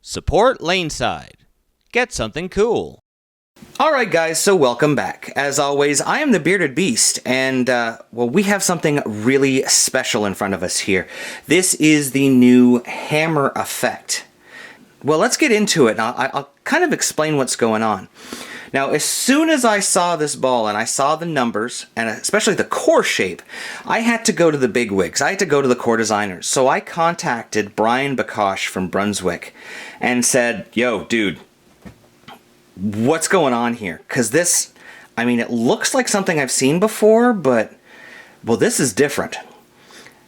Support LaneSide. Get something cool. Alright guys, so welcome back. As always, I am the Bearded Beast, and well, we have something really special in front of us here. This is the new hammer effect. Well, let's get into it. I'll kind of explain what's going on. Now, as soon as I saw this ball and I saw the numbers, and especially the core shape, I had to go to the bigwigs. I had to go to the core designers. So I contacted Brian Bakosh from Brunswick and said, yo, dude, what's going on here? Because this, I mean, it looks like something I've seen before, but, well, this is different.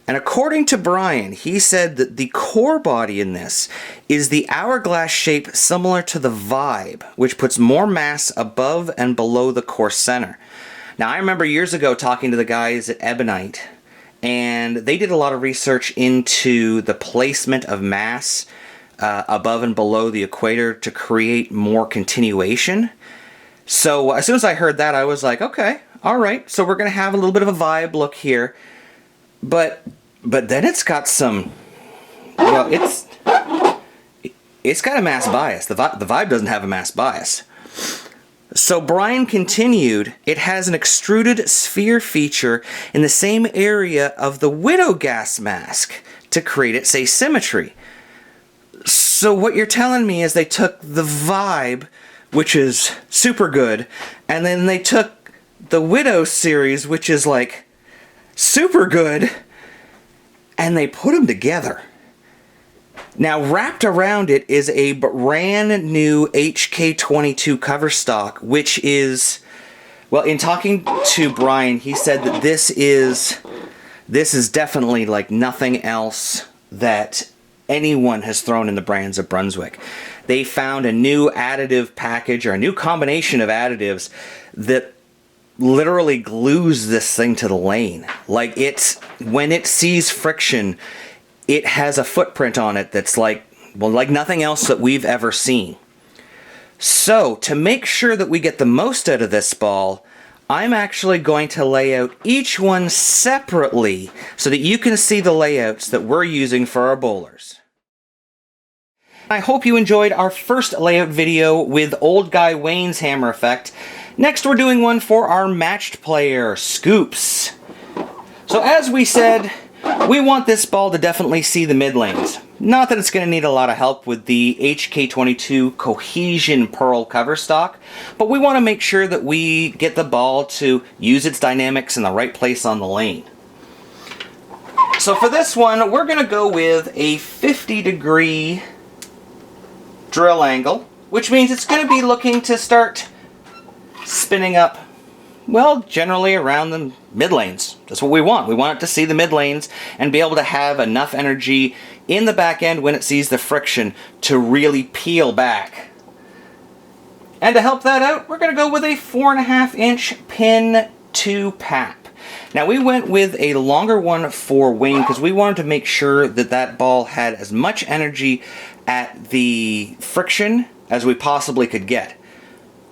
And according to Brian, he said that the core body in this is the hourglass shape similar to the Vibe, which puts more mass above and below the core center. Now, I remember years ago talking to the guys at Ebonite, and they did a lot of research into the placement of mass above and below the equator to create more continuation. So as soon as I heard that, I was like, okay, all right, so we're going to have a little bit of a Vibe look here. But then it's got some, well, it's got a mass bias. The Vibe doesn't have a mass bias. So Brian continued, it has an extruded sphere feature in the same area of the Widow gas mask to create its asymmetry. So what you're telling me is they took the Vibe, which is super good, and then they took the Widow series, which is like super good, and they put them together. Now, wrapped around it is a brand new HK22 cover stock, which is, well, in talking to Brian, he said that this is definitely like nothing else that anyone has thrown in the brands of Brunswick. They found a new additive package, or a new combination of additives that literally glues this thing to the lane. Like, when it sees friction, it has a footprint on it that's like, well, like nothing else that we've ever seen. So to make sure that we get the most out of this ball, I'm actually going to lay out each one separately so that you can see the layouts that we're using for our bowlers. I hope you enjoyed our first layout video with Old Guy Wayne's hammer effect. Next, we're doing one for our matched player, Scoops. So as we said, we want this ball to definitely see the mid lanes. Not that it's going to need a lot of help with the HK22 Cohesion Pearl cover stock, but we want to make sure that we get the ball to use its dynamics in the right place on the lane. So for this one, we're going to go with a 50-degree drill angle, which means it's going to be looking to start spinning up, well, generally around the mid lanes. That's what we want. We want it to see the mid lanes and be able to have enough energy in the back end when it sees the friction to really peel back. And to help that out, we're going to go with a 4.5-inch pin to pap. Now, we went with a longer one for Wayne because we wanted to make sure that that ball had as much energy at the friction as we possibly could get.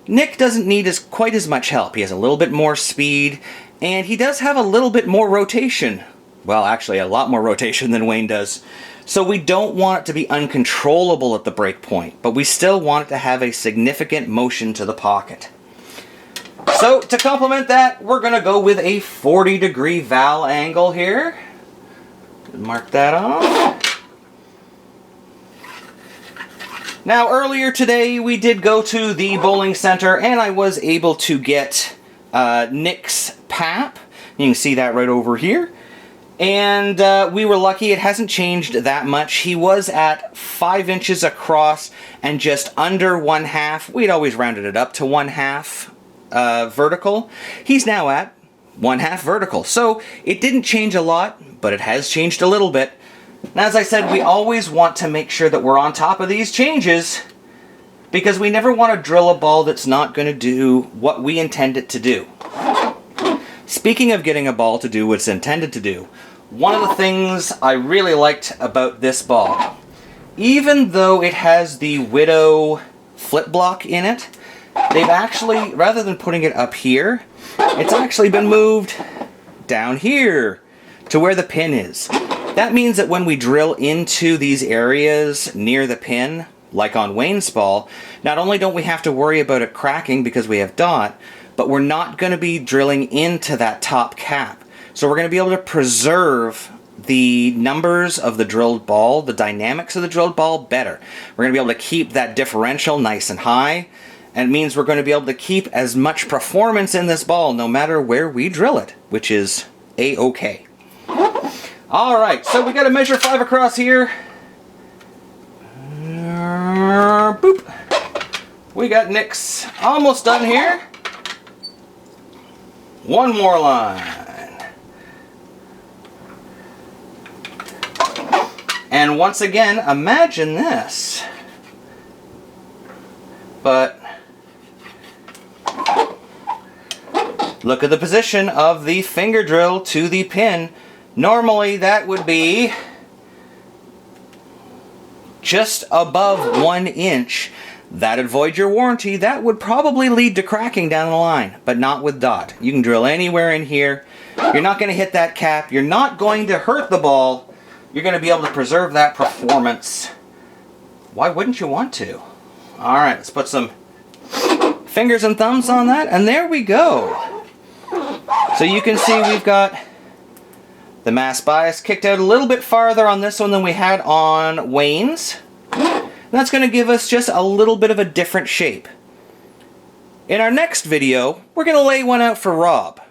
Nick doesn't need quite as much help. He has a little bit more speed, and he does have a little bit more rotation. Well, actually, a lot more rotation than Wayne does. So we don't want it to be uncontrollable at the break point, but we still want it to have a significant motion to the pocket. So to complement that, we're going to go with a 40-degree valve angle here. Mark that off. Now, earlier today, we did go to the bowling center, and I was able to get Nick's pap. You can see that right over here. And we were lucky. It hasn't changed that much. He was at 5 inches across and just under 1/2. We'd always rounded it up to 1/2 vertical. He's now at 1/2 vertical. So it didn't change a lot, but it has changed a little bit. Now, as I said, we always want to make sure that we're on top of these changes because we never want to drill a ball that's not going to do what we intend it to do. Speaking of getting a ball to do what it's intended to do, one of the things I really liked about this ball, even though it has the Widow flip block in it, they've actually, rather than putting it up here, it's actually been moved down here to where the pin is. That means that when we drill into these areas near the pin, like on Wayne's ball, not only don't we have to worry about it cracking because we have dot, but we're not going to be drilling into that top cap. So we're going to be able to preserve the numbers of the drilled ball, the dynamics of the drilled ball better. We're going to be able to keep that differential nice and high, and it means we're going to be able to keep as much performance in this ball no matter where we drill it, which is A-okay. Alright, so we got to measure 5 across here. Boop. We got nicks almost done here. One more line. And once again, imagine this. But look at the position of the finger drill to the pin. Normally that would be just above 1 inch. That'd void your warranty. That would probably lead to cracking down the line, but not with dot. You can drill anywhere in here. You're not going to hit that cap. You're not going to hurt the ball. You're going to be able to preserve that performance. Why wouldn't you want to? Alright, let's put some fingers and thumbs on that, and there we go. So you can see we've got the mass bias kicked out a little bit farther on this one than we had on Wayne's. That's going to give us just a little bit of a different shape. In our next video, we're going to lay one out for Rob.